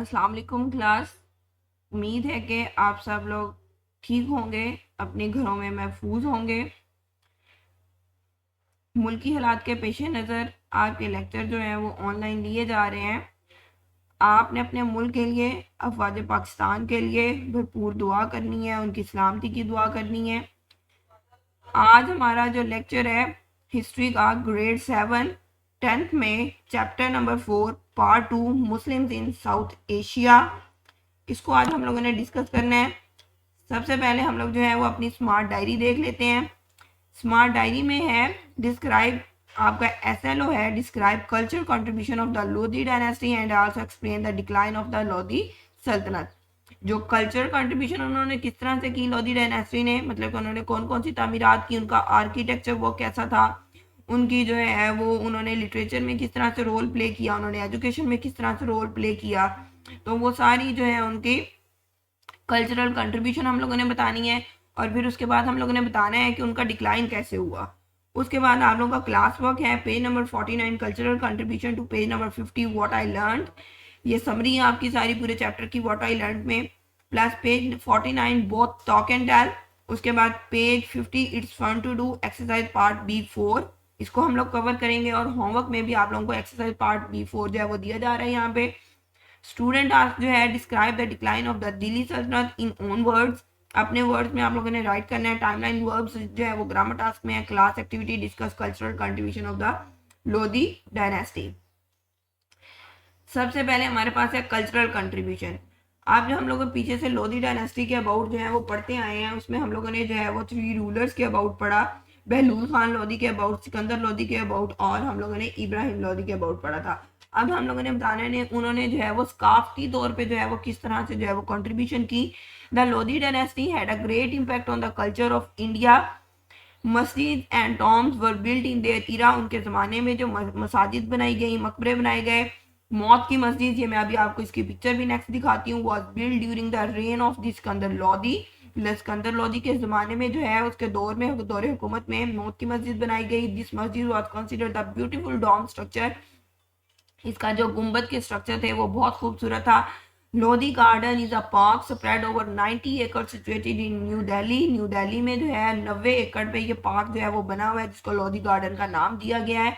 अस्सलाम वालेकुम क्लास। उम्मीद है कि आप सब लोग ठीक होंगे, अपने घरों में महफूज होंगे। मुल्की हालात के पेश नज़र आपके लेक्चर जो हैं वो ऑनलाइन लिए जा रहे हैं। आपने अपने मुल्क के लिए, अफवाज पाकिस्तान के लिए भरपूर दुआ करनी है, उनकी सलामती की दुआ करनी है। आज हमारा जो लेक्चर है हिस्ट्री का ग्रेड 7 10th में chapter number 4 part 2 Muslims in south Asia, इसको आज हम लोगों ने डिस्कस करना है। सबसे पहले हम लोग जो है वो अपनी स्मार्ट डायरी देख लेते हैं। स्मार्ट डायरी में है डिस्क्राइब, आपका एसएलओ है describe culture contribution of the Lodi dynasty and also explain the decline of the Lodhi सल्तनत। जो कल्चर कंट्रीब्यूशन उन्होंने किस तरह से की लोधी डायनेस्टी ने, मतलब कि उन्होंने कौन कौन सी तामीरात की, उनका आर्किटेक्चर वो कैसा था, उनकी जो है वो उन्होंने लिटरेचर में किस तरह से रोल प्ले किया, उन्होंने एजुकेशन में किस तरह से रोल प्ले किया, तो वो सारी जो है उनकी कल्चरल कंट्रीब्यूशन हम लोगों ने बतानी है। और फिर उसके बाद हम लोगों ने बताना है कि उनका डिक्लाइन कैसे हुआ। उसके बाद आप लोगों का क्लास वर्क है page number 49 cultural contribution to page number 50 what I learn. ये समरी है आपकी सारी पूरे चैप्टर की व्हाट आई लर्न में, plus page 49 both talk and tell. उसके बाद page 50 it's fun to do exercise part B4, इसको हम लोग कवर करेंगे। और होमवर्क में भी आप लोगों को एक्सरसाइज पार्ट B4 जो है वो दिया जा रहा है यहाँ पे। स्टूडेंट आज जो है describe the decline of the Delhi सल्तनत इन ओन वर्ड्स, अपने वर्ड्स में आप लोगों ने राइट करना है। टाइमलाइन वर्ब्स जो है वो ग्रामर टास्क में है। Class activity discuss cultural contribution of the Lodi dynasty. सबसे पहले हमारे पास है कल्चरल कंट्रीब्यूशन। आप जो हम लोग पीछे से लोधी डायनेस्टी के अबाउट जो है वो पढ़ते आए हैं, उसमें हम लोगों ने जो है वो 3 रूलर्स के अबाउट पढ़ा, बहलूल खान लोधी के अबाउट, सिकंदर लोधी के अबाउट, और हम लोगों ने इब्राहिम लोधी के अबाउट पढ़ा था। अब हम लोगों ने बताना है उन्होंने जो है वो स्काफती तौर पे जो है वो किस तरह से जो है वो कंट्रीब्यूशन की। The Lodi dynasty had a great impact on the culture of India. मस्जिद and tombs were built in their era, उनके ज़माने में जो मसाजिद बनाई गई, मकबरे बनाए गए। मौत की मस्जिद, ये मैं अभी आपको इसकी पिक्चर भी नेक्स्ट दिखाती हूँ, was build during the rain of the Sikandar Lodhi. Sikandar Lodhi के ज़माने में जो है उसके दौर में, दौर हुकूमत में मौत की मस्जिद बनाई गई। दिस मस्जिद was considered the beautiful dome structure, इसका जो गुंबद के स्ट्रक्चर थे वो बहुत खूबसूरत था। Lodhi garden is a park spread over 90 एकड़ situated in new Delhi. New Delhi में जो है 90 एकड़ पे ये पार्क जो है वो बना हुआ है, जिसको लोधी गार्डन का नाम दिया गया है।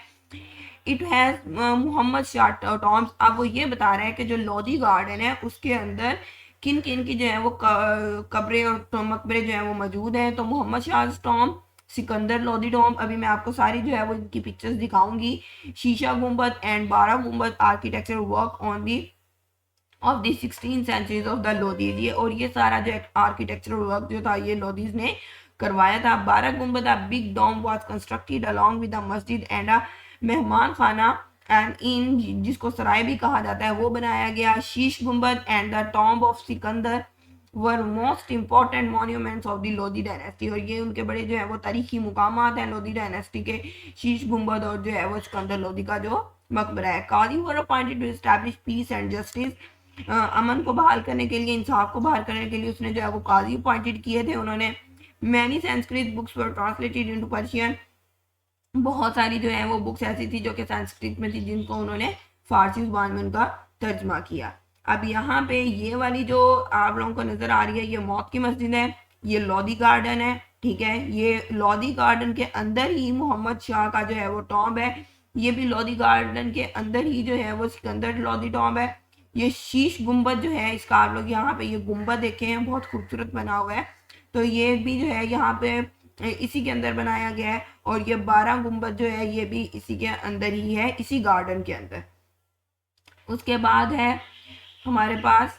It has Mohammed Shah tombs. अब वो ये बता रहा है कि जो लोधी गार्डन है उसके अंदर किन किन की जो है वो कब्रें और मकबरे जो है वो मौजूद हैं। तो मोहम्मद शाह टॉम, सिकंदर लोधी टॉम, अभी मैं आपको सारी जो है वो इनकी पिक्चर्स दिखाऊंगी। शीशा गुंबद एंड 12 गुंबद architecture work on the of the 16 centuries of the Lodhis. ये और ये सारा जो आर्किटेक्चरल वर्क जो था ये लोधीज ने करवाया था। 12 गुंबद a big dome was constructed along with the मस्जिद एंड अ मेहमान खाना एंड इन, जिसको सराय भी कहा जाता है, वो बनाया गया। शीश गुंबद and the tomb of Sikandar were most important monuments of the Lodi dynasty, और ये उनके बड़े जो है वो तारीखी मुकामात हैं लोधी डायनेस्टी के, शीश गुंबद और जो है वो सिकंदर लोधी का जो मकबरा है। काजी were appointed to establish peace and justice, अमन को बहाल करने के लिए, इंसाफ को बहाल करने के लिए उसने जो है वो काजी अपॉइंटेड किए थे उन्होंने। मैनी संस्कृत बुक्स वर ट्रांसलेटेड इनटू पर्शियन, बहुत सारी जो है वो बुक्स ऐसी थी जो कि संस्कृत में थी, जिनको उन्होंने फारसी जुबान में उनका तर्जमा किया। अब यहाँ पे ये वाली जो आप लोगों को नजर आ रही है ये मौत की मस्जिद है, ये लोधी गार्डन है, ठीक है। ये लोधी गार्डन के अंदर ही मोहम्मद शाह का जो है वो टॉम्ब है, ये भी लोधी गार्डन के अंदर ही जो है वो सिकंदर लोधी टॉम्ब है। ये शीश गुंबद जो है इसका आप लोग यहाँ पे ये गुंबद देखे हैं, बहुत खूबसूरत बना हुआ है, तो ये भी जो है यहाँ पे इसी के अंदर बनाया गया है। और ये 12 गुंबद जो है ये भी इसी के अंदर ही है, इसी गार्डन के अंदर। उसके बाद है हमारे पास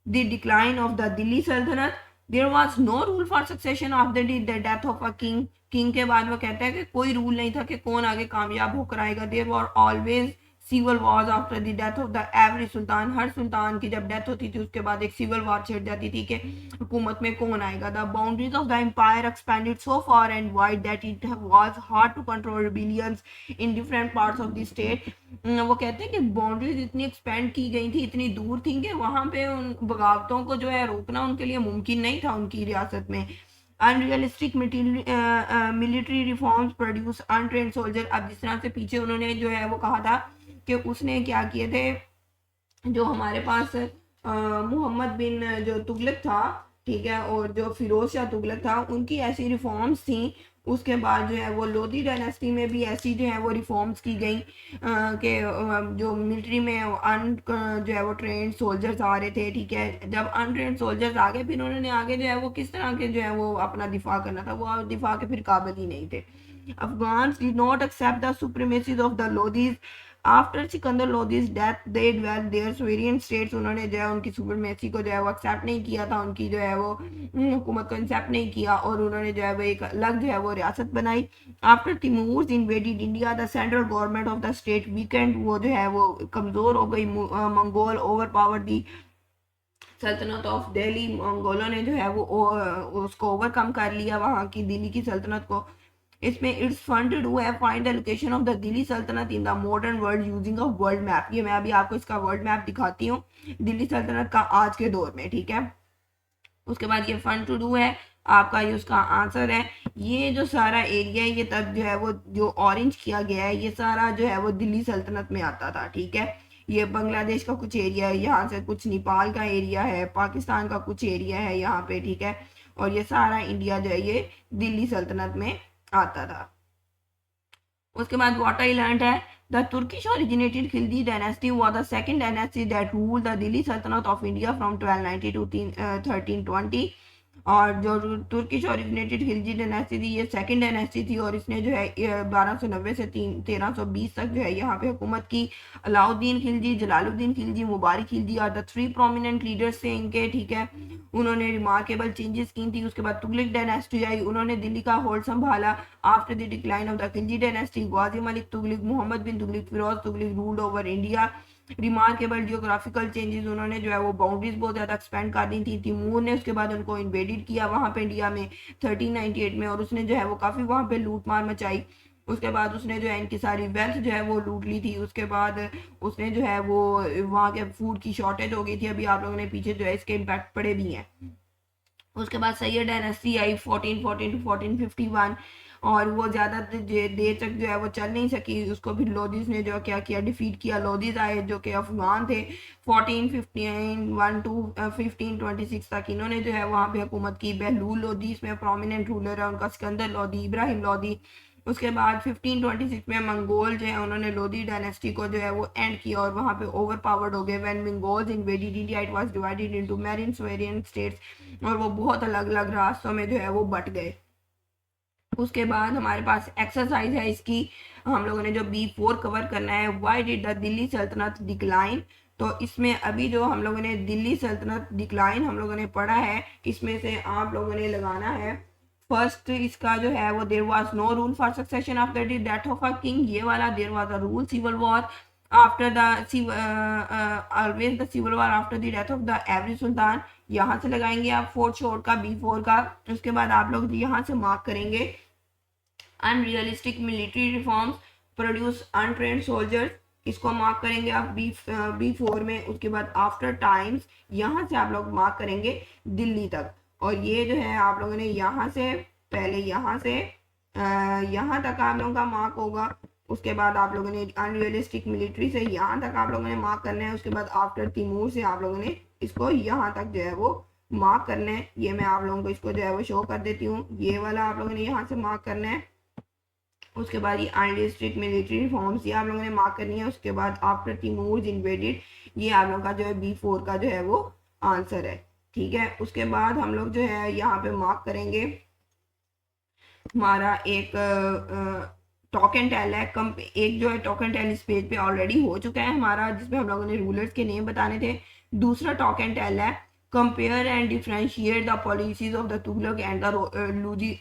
the decline of the Delhi सल्तनत। There was no rule for succession of the death of a king. King के बाद वो कहता है कि कोई रूल नहीं था कि कौन आगे कामयाब होकर आएगा। There were always civil wars after the death of the every sultan. हर सुल्तान की जब डेथ होती थी उसके बाद एक सिविल वॉर छिड़ जाती थी कि हुकूमत में कौन आएगा। The boundaries of the empire expanded so far and wide that it was hard to control rebellions in different parts of the state. वो कहते हैं कि बाउंड्रीज इतनी एक्सपेंड की गई थी, इतनी दूर थी कि वहां पे उन बगावतों को जो है रोकना उनके लिए मुमकिन नहीं था उनकी रियासत में। Unrealistic military reforms produce untrained soldier. अब जिस तरह से पीछे उन्होंने जो है वो कहा था कि उसने क्या किए थे, जो हमारे पास मोहम्मद बिन जो तुगलक था, ठीक है, और जो फिरोज शाह तुगलक था, उनकी ऐसी रिफॉर्म्स थी। उसके बाद जो है वो लोधी डायनेस्टी में भी ऐसी जो है वो रिफॉर्म्स की गई कि जो मिलिट्री में जो है वो ट्रेंड सोल्जर्स आ रहे थे, ठीक है। जब अनट्रेंड सोल्जर्स आ गए, फिर उन्होंने आगे जो है वो किस तरह के जो है वो अपना दिफा करना था, वो दिफा के फिर काबिल ही नहीं थे। Afghans did not accept the supremacy of the Lodhis. After Sikandar Lodhi's death they develop their sovereign states. उन्होंने जो है उनकी सुपरमेसी को जो है वो एक्सेप्ट नहीं किया था, उनकी जो है वो हुकूमत को एक्सेप्ट नहीं किया, और उन्होंने जो है वो एक अलग जो है वो रियासत बनाई। After Timur invaded India, the central government of the state weekend, वो जो है वो कमज़ोर हो गई। मंगोल ओवर पावर दी सल्तनत ऑफ दिल्ली। मंगोलों ने जो है वो उसको ओवरकम कर लिया, वहाँ की दिल्ली की सल्तनत को। इसमें इट्स फन टू डू है find the location of the Delhi सल्तनत in the modern world using a world map. ये मैं अभी आपको इसका वर्ल्ड मैप दिखाती हूँ दिल्ली सल्तनत का आज के दौर में, ठीक है। उसके बाद ये फन टू डू है आपका, ये उसका आंसर है। ये जो सारा एरिया है, ये तब जो है वो जो ऑरेंज किया गया है, ये सारा जो है वो दिल्ली सल्तनत में आता था, ठीक है। ये बांग्लादेश का कुछ एरिया है, यहाँ से कुछ नेपाल का एरिया है, पाकिस्तान का कुछ एरिया है यहाँ पे, ठीक है। और ये सारा इंडिया जो है ये दिल्ली सल्तनत में आता था। उसके बाद व्हाट आई लर्नड है, the Turkish originated Khilji dynasty was the second dynasty that ruled the Delhi सल्तनत ऑफ इंडिया फ्रॉम 1290 टू 1320। और जो तुर्किश ओरिजिनेटेड खिलजी डायनेस्टी थी, ये सेकंड डायनेस्टी थी, और इसने जो है 1290 से 1320 तक जो है यहाँ पे हुकूमत की। अलाउद्दीन खिलजी, जलालुद्दीन खिलजी, मुबारक खिलजी और द थ्री प्रोमिनेंट लीडर्स थे इनके, ठीक है। उन्होंने रिमार्केबल चेंजेस की थी। उसके बाद तुगलक डायनेस्टी आई, उन्होंने दिल्ली का होल्ड संभाला। After the decline of the Khilji dynasty, Ghazi Malik Tughlaq, Mohammad bin Tughlaq, Firoz Tughlaq ruled over India. Remarkable geographical changes, उन्होंने जो है वो बाउंड्रीज बहुत ज़्यादा एक्सपेंड कर दी थी। तिमूर ने उसके बाद उनको इन्वेडेड किया वहाँ पे इंडिया में 1398 में, और उसने जो है वो काफ़ी वहाँ पे लूट मार मचाई। उसके बाद उसने जो है इनकी सारी वेल्थ जो है वो लूट ली थी। उसके बाद उसने जो है वो वहाँ के फूड की शॉर्टेज हो गई थी, अभी आप लोगों ने पीछे जो है इसके इम्पैक्ट पड़े भी हैं। उसके बाद सैयद डायनेस्टी आई 1414 टू 1451, और वो ज़्यादा देर तक जो है वो चल नहीं सकी। उसको भी लोधीज ने जो क्या किया, डिफीट किया। लोधीज आए जो कि अफगान थे। 1451 टू 1526 तक इन्होंने जो है वहाँ पे हुकूमत की। बहलूल लोधी इसमें प्रोमिनेंट रूलर है, उनका सिकंदर लोधी, इब्राहिम लोधी। उसके बाद 1526 में मंगोल जो है उन्होंने लोधी डायनेस्टी को जो है वो एंड किया, और वहाँ पे ओवर पावर्ड हो गए। When Mongols invaded India, it was divided into many sovereign states, और वो बहुत अलग अलग रास्तों में जो है वो बट गए। उसके बाद हमारे पास एक्सरसाइज है इसकी, हम लोगों ने जो B4 कवर करना है, व्हाई डिड द दिल्ली सल्तनत डिक्लाइन। तो इसमें अभी जो हम लोगों ने दिल्ली सल्तनत डिक्लाइन हम लोगों ने पढ़ा है, इसमें से आप लोगों ने लगाना है फर्स्ट इसका जो है वो there was no rule for succession after the death of a king, ये वाला there was a rule civil war after the always the civil war after the death of the every sultan. यहाँ से लगाएंगे आप fourth शोर का B4 का। उसके बाद आप लोग यहाँ से मार्क करेंगे unrealistic military reforms produce untrained soldiers, इसको मार्क करेंगे आप B4 में। उसके बाद आफ्टर टाइम्स, यहाँ से आप लोग मार्क करेंगे दिल्ली तक, और ये जो है आप लोगों ने यहाँ से पहले यहाँ से यहाँ तक आप लोगों का मार्क होगा। उसके बाद आप लोगों ने अनरियलिस्टिक मिलिट्री से यहाँ तक आप लोगों ने मार्क करना है। उसके बाद आफ्टर तिमूर से आप लोगों ने इसको यहाँ तक जो है वो मार्क करना है। ये मैं आप लोगों को इसको जो है वो शो कर देती हूँ, ये वाला आप लोगों ने यहाँ से मार्क करना है। उसके बाद ये अनरियलिस्टिक मिलिट्री रिफॉर्म्स ये आप लोगों ने मार्क करनी है। उसके बाद आफ्टर तिमूर इन्वेडेड, ये आप लोगों का जो है B4 का जो है वो आंसर है, ठीक है। उसके बाद हम लोग जो है यहाँ पे मार्क करेंगे हमारा एक टॉक एंड टेल है। एक जो है टॉक एंड टेल इस पेज पे ऑलरेडी हो चुका है हमारा, जिसमें हम लोगों ने रूलर्स के नेम बताने थे। दूसरा टॉक एंड टेल है compare and differentiate the policies of the Tughlaq and the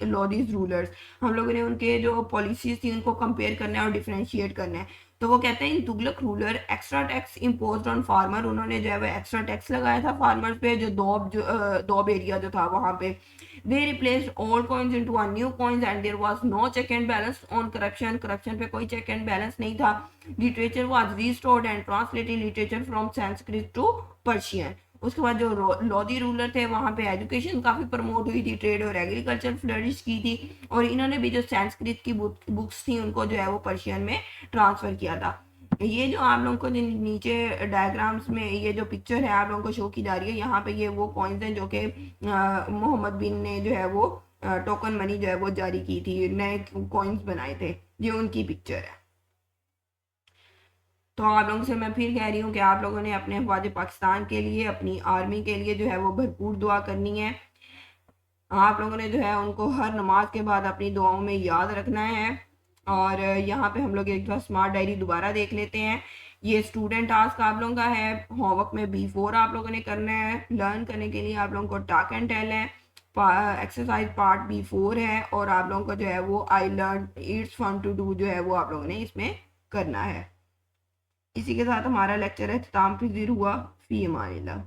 Lodhi's rulers. हम लोगों ने उनके जो पॉलिसीज थी उनको कंपेयर करना है और डिफ्रेंशिएट करना है। तो वो कहते हैं in Tughlaq ruler extra tax imposed on farmer, उन्होंने जो है वो एक्स्ट्रा टैक्स लगाया था फार्मर पे, जो दोब एरिया जो था वहाँ पे। They replaced old coins into a new coins and there was no check and balance on corruption. Corruption पे कोई check and balance नहीं था. Literature was restored and translated literature from Sanskrit to Persian. उसके बाद जो Lodhi ruler थे वहाँ पे एजुकेशन काफ़ी प्रमोट हुई थी, ट्रेड और एग्रीकल्चर फ्लरिश की थी, और इन्होंने भी जो संस्कृत की बुक्स थी उनको जो है वो पर्शियन में ट्रांसफ़र किया था। ये जो आप लोगों को नीचे डायग्राम्स में ये जो पिक्चर है आप लोगों को शो की जा रही है, यहाँ पे ये वो कॉइन्स हैं जो कि मोहम्मद बिन ने जो है वो टोकन मनी जो है वो जारी की थी, नए कॉइन्स बनाए थे, ये उनकी पिक्चर है। तो आप लोगों से मैं फिर कह रही हूँ कि आप लोगों ने अपने अफवाज पाकिस्तान के लिए, अपनी आर्मी के लिए जो है वो भरपूर दुआ करनी है। आप लोगों ने जो है उनको हर नमाज के बाद अपनी दुआओं में याद रखना है। और यहाँ पे हम लोग एक दफ़ा स्मार्ट डायरी दोबारा देख लेते हैं। ये स्टूडेंट टास्क आप लोगों का है, होमवर्क में B4 आप लोगों ने करना है। लर्न करने के लिए आप लोगों को टाक एंड टेल है, एक्सरसाइज पार्ट B4 है, और आप लोगों को जो है वो I learn it's fun to do जो है वो आप लोगों ने इसमें करना है। इसी के साथ हमारा लेक्चर अख्ताम पज़ीर हुआ। फ़ी अमानिल्लाह।